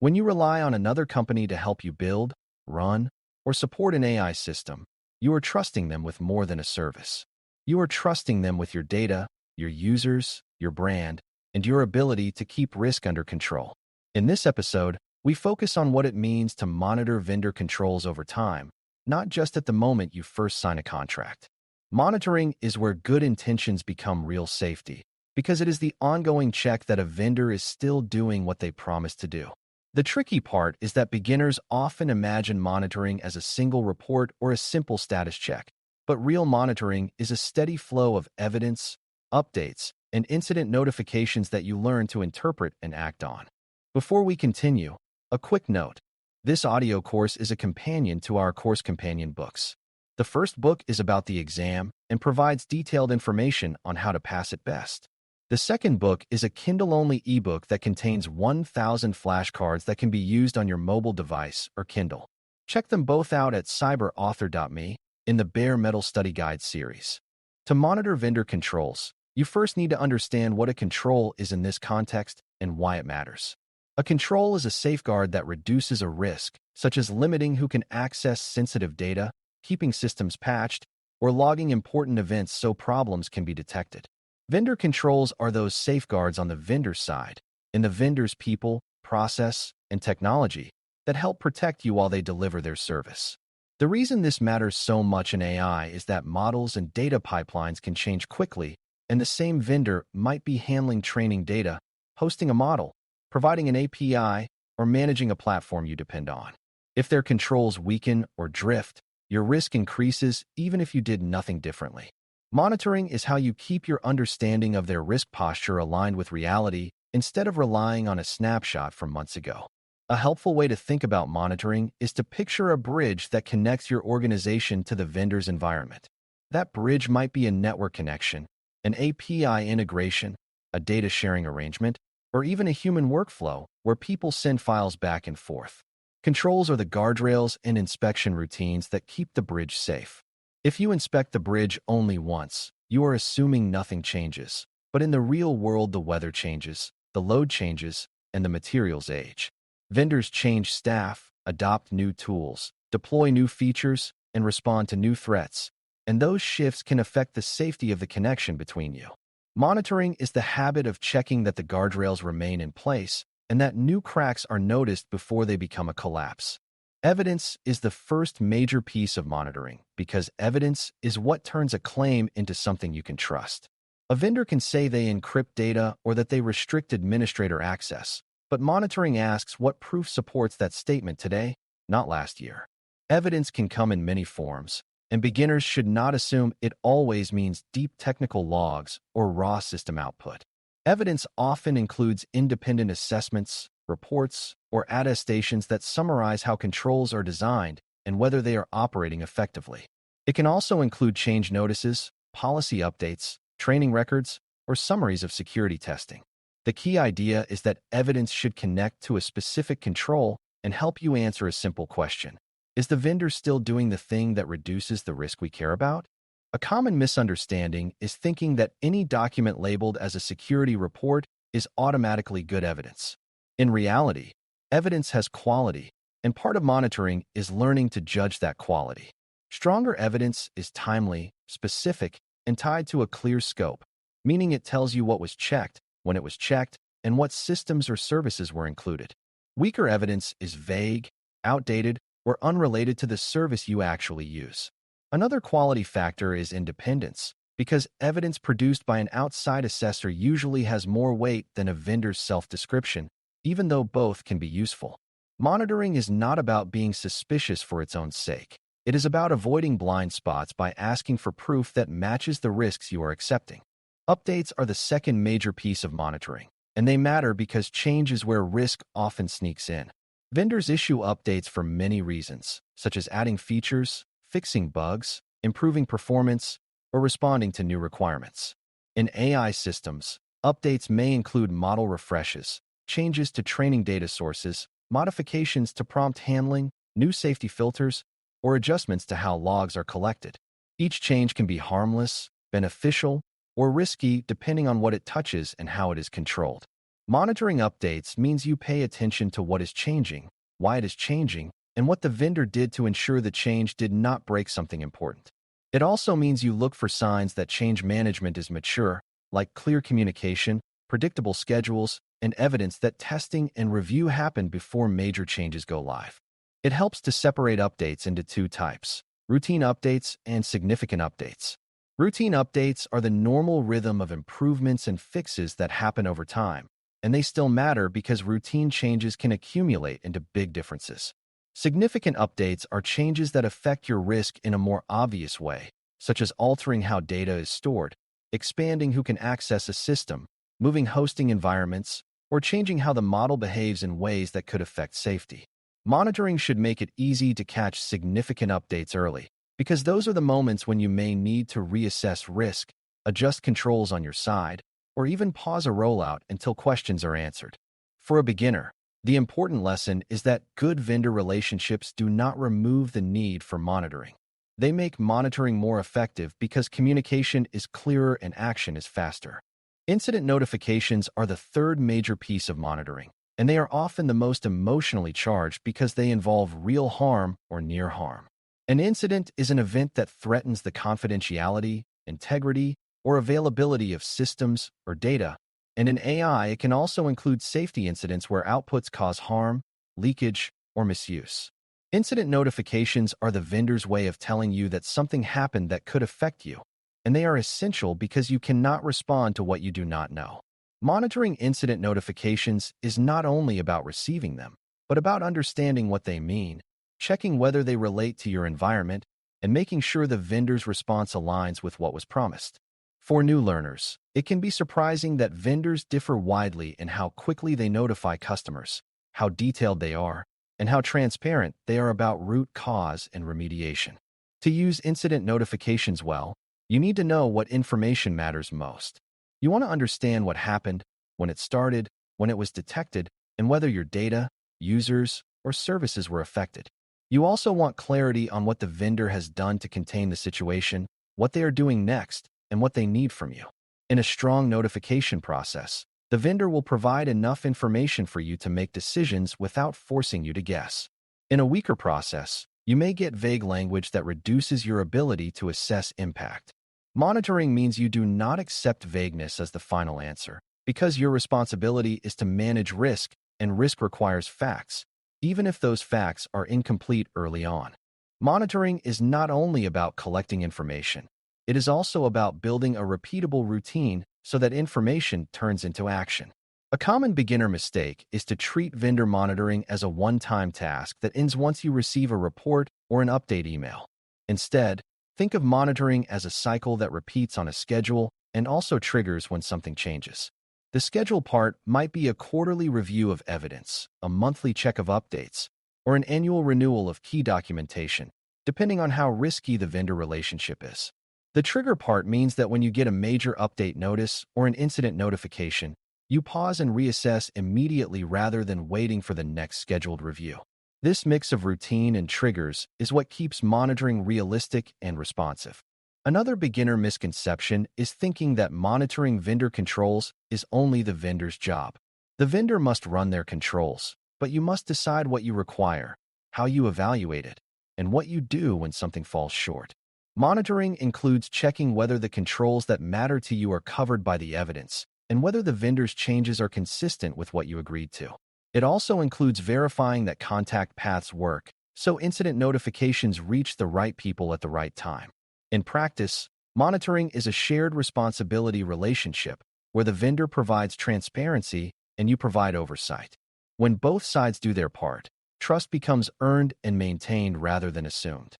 When you rely on another company to help you build, run, or support an AI system, you are trusting them with more than a service. You are trusting them with your data, your users, your brand, and your ability to keep risk under control. In this episode, we focus on what it means to monitor vendor controls over time, not just at the moment you first sign a contract. Monitoring is where good intentions become real safety, because it is the ongoing check that a vendor is still doing what they promised to do. The tricky part is that beginners often imagine monitoring as a single report or a simple status check, but real monitoring is a steady flow of evidence, updates, and incident notifications that you learn to interpret and act on. Before we continue, a quick note. This audio course is a companion to our course companion books. The first book is about the exam and provides detailed information on how to pass it best. The second book is a Kindle-only ebook that contains 1,000 flashcards that can be used on your mobile device or Kindle. Check them both out at cyberauthor.me in the Bare Metal Study Guide series. To monitor vendor controls, you first need to understand what a control is in this context and why it matters. A control is a safeguard that reduces a risk, such as limiting who can access sensitive data, keeping systems patched, or logging important events so problems can be detected. Vendor controls are those safeguards on the vendor side, in the vendor's people, process, and technology that help protect you while they deliver their service. The reason this matters so much in AI is that models and data pipelines can change quickly, and the same vendor might be handling training data, hosting a model, providing an API, or managing a platform you depend on. If their controls weaken or drift, your risk increases even if you did nothing differently. Monitoring is how you keep your understanding of their risk posture aligned with reality instead of relying on a snapshot from months ago. A helpful way to think about monitoring is to picture a bridge that connects your organization to the vendor's environment. That bridge might be a network connection, an API integration, a data sharing arrangement, or even a human workflow where people send files back and forth. Controls are the guardrails and inspection routines that keep the bridge safe. If you inspect the bridge only once, you are assuming nothing changes. But in the real world, the weather changes, the load changes, and the materials age. Vendors change staff, adopt new tools, deploy new features, and respond to new threats. And those shifts can affect the safety of the connection between you. Monitoring is the habit of checking that the guardrails remain in place and that new cracks are noticed before they become a collapse. Evidence is the first major piece of monitoring because evidence is what turns a claim into something you can trust. A vendor can say they encrypt data or that they restrict administrator access, but monitoring asks what proof supports that statement today, not last year. Evidence can come in many forms, and beginners should not assume it always means deep technical logs or raw system output. Evidence often includes independent assessments, reports, or attestations that summarize how controls are designed and whether they are operating effectively. It can also include change notices, policy updates, training records, or summaries of security testing. The key idea is that evidence should connect to a specific control and help you answer a simple question. Is the vendor still doing the thing that reduces the risk we care about? A common misunderstanding is thinking that any document labeled as a security report is automatically good evidence. In reality, evidence has quality, and part of monitoring is learning to judge that quality. Stronger evidence is timely, specific, and tied to a clear scope, meaning it tells you what was checked, when it was checked, and what systems or services were included. Weaker evidence is vague, outdated, or unrelated to the service you actually use. Another quality factor is independence, because evidence produced by an outside assessor usually has more weight than a vendor's self-description, even though both can be useful. Monitoring is not about being suspicious for its own sake. It is about avoiding blind spots by asking for proof that matches the risks you are accepting. Updates are the second major piece of monitoring, and they matter because change is where risk often sneaks in. Vendors issue updates for many reasons, such as adding features, fixing bugs, improving performance, or responding to new requirements. In AI systems, updates may include model refreshes, changes to training data sources, modifications to prompt handling, new safety filters, or adjustments to how logs are collected. Each change can be harmless, beneficial, or risky depending on what it touches and how it is controlled. Monitoring updates means you pay attention to what is changing, why it is changing, and what the vendor did to ensure the change did not break something important. It also means you look for signs that change management is mature, like clear communication, predictable schedules, and evidence that testing and review happen before major changes go live. It helps to separate updates into two types: routine updates and significant updates. Routine updates are the normal rhythm of improvements and fixes that happen over time, and they still matter because routine changes can accumulate into big differences. Significant updates are changes that affect your risk in a more obvious way, such as altering how data is stored, expanding who can access a system, moving hosting environments, or changing how the model behaves in ways that could affect safety. Monitoring should make it easy to catch significant updates early, because those are the moments when you may need to reassess risk, adjust controls on your side, or even pause a rollout until questions are answered. For a beginner, the important lesson is that good vendor relationships do not remove the need for monitoring. They make monitoring more effective because communication is clearer and action is faster. Incident notifications are the third major piece of monitoring, and they are often the most emotionally charged because they involve real harm or near harm. An incident is an event that threatens the confidentiality, integrity, or availability of systems or data, and in AI, it can also include safety incidents where outputs cause harm, leakage, or misuse. Incident notifications are the vendor's way of telling you that something happened that could affect you, and they are essential because you cannot respond to what you do not know. Monitoring incident notifications is not only about receiving them, but about understanding what they mean, checking whether they relate to your environment, and making sure the vendor's response aligns with what was promised. For new learners, it can be surprising that vendors differ widely in how quickly they notify customers, how detailed they are, and how transparent they are about root cause and remediation. To use incident notifications well, you need to know what information matters most. You want to understand what happened, when it started, when it was detected, and whether your data, users, or services were affected. You also want clarity on what the vendor has done to contain the situation, what they are doing next, and what they need from you. In a strong notification process, the vendor will provide enough information for you to make decisions without forcing you to guess. In a weaker process, you may get vague language that reduces your ability to assess impact. Monitoring means you do not accept vagueness as the final answer, because your responsibility is to manage risk, and risk requires facts, even if those facts are incomplete early on. Monitoring is not only about collecting information. It is also about building a repeatable routine so that information turns into action. A common beginner mistake is to treat vendor monitoring as a one-time task that ends once you receive a report or an update email. Instead, think of monitoring as a cycle that repeats on a schedule and also triggers when something changes. The schedule part might be a quarterly review of evidence, a monthly check of updates, or an annual renewal of key documentation, depending on how risky the vendor relationship is. The trigger part means that when you get a major update notice or an incident notification, you pause and reassess immediately rather than waiting for the next scheduled review. This mix of routine and triggers is what keeps monitoring realistic and responsive. Another beginner misconception is thinking that monitoring vendor controls is only the vendor's job. The vendor must run their controls, but you must decide what you require, how you evaluate it, and what you do when something falls short. Monitoring includes checking whether the controls that matter to you are covered by the evidence, and whether the vendor's changes are consistent with what you agreed to. It also includes verifying that contact paths work, so incident notifications reach the right people at the right time. In practice, monitoring is a shared responsibility relationship where the vendor provides transparency and you provide oversight. When both sides do their part, trust becomes earned and maintained rather than assumed.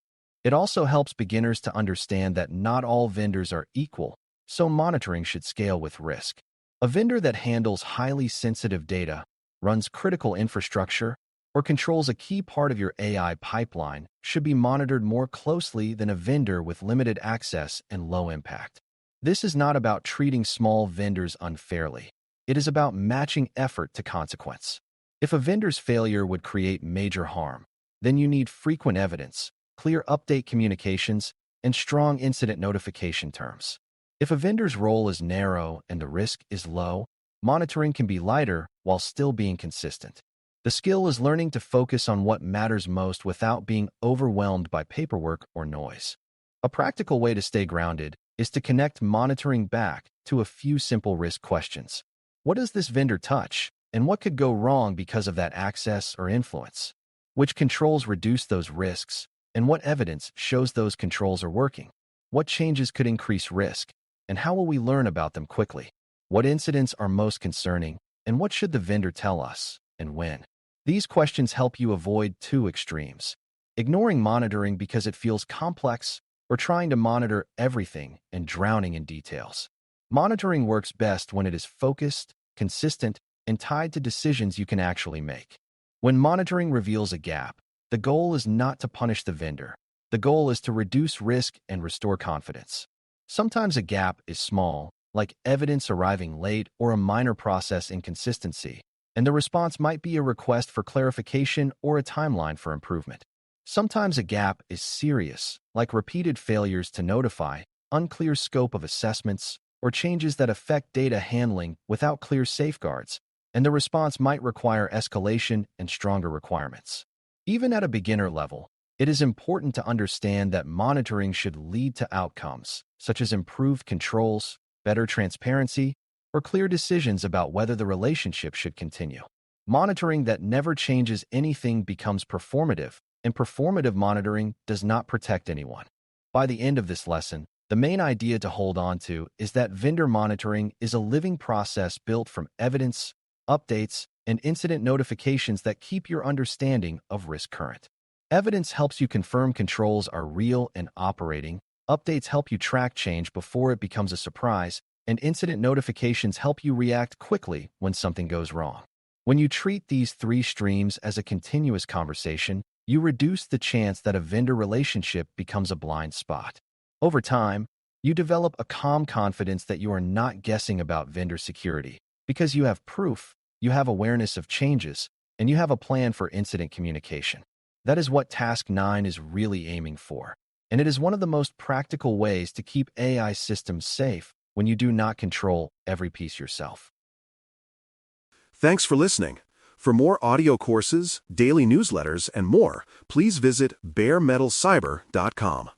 It also helps beginners to understand that not all vendors are equal, so monitoring should scale with risk. A vendor that handles highly sensitive data, runs critical infrastructure, or controls a key part of your AI pipeline should be monitored more closely than a vendor with limited access and low impact. This is not about treating small vendors unfairly. It is about matching effort to consequence. If a vendor's failure would create major harm, then you need frequent evidence, clear update communications, and strong incident notification terms. If a vendor's role is narrow and the risk is low, monitoring can be lighter while still being consistent. The skill is learning to focus on what matters most without being overwhelmed by paperwork or noise. A practical way to stay grounded is to connect monitoring back to a few simple risk questions. What does this vendor touch, and what could go wrong because of that access or influence? Which controls reduce those risks, and what evidence shows those controls are working? What changes could increase risk, and how will we learn about them quickly? What incidents are most concerning, and what should the vendor tell us, and when? These questions help you avoid two extremes: ignoring monitoring because it feels complex, or trying to monitor everything and drowning in details. Monitoring works best when it is focused, consistent, and tied to decisions you can actually make. When monitoring reveals a gap, the goal is not to punish the vendor. The goal is to reduce risk and restore confidence. Sometimes a gap is small, like evidence arriving late or a minor process inconsistency, and the response might be a request for clarification or a timeline for improvement. Sometimes a gap is serious, like repeated failures to notify, unclear scope of assessments, or changes that affect data handling without clear safeguards, and the response might require escalation and stronger requirements. Even at a beginner level, it is important to understand that monitoring should lead to outcomes, such as improved controls, better transparency, or clear decisions about whether the relationship should continue. Monitoring that never changes anything becomes performative, and performative monitoring does not protect anyone. By the end of this lesson, the main idea to hold on to is that vendor monitoring is a living process built from evidence, updates, and incident notifications that keep your understanding of risk current. Evidence helps you confirm controls are real and operating, updates help you track change before it becomes a surprise, and incident notifications help you react quickly when something goes wrong. When you treat these three streams as a continuous conversation, you reduce the chance that a vendor relationship becomes a blind spot. Over time, you develop a calm confidence that you are not guessing about vendor security because you have proof, you have awareness of changes, and you have a plan for incident communication. That is what Task 9 is really aiming for, and it is one of the most practical ways to keep AI systems safe when you do not control every piece yourself. Thanks for listening. For more audio courses, daily newsletters, and more, please visit baremetalcyber.com.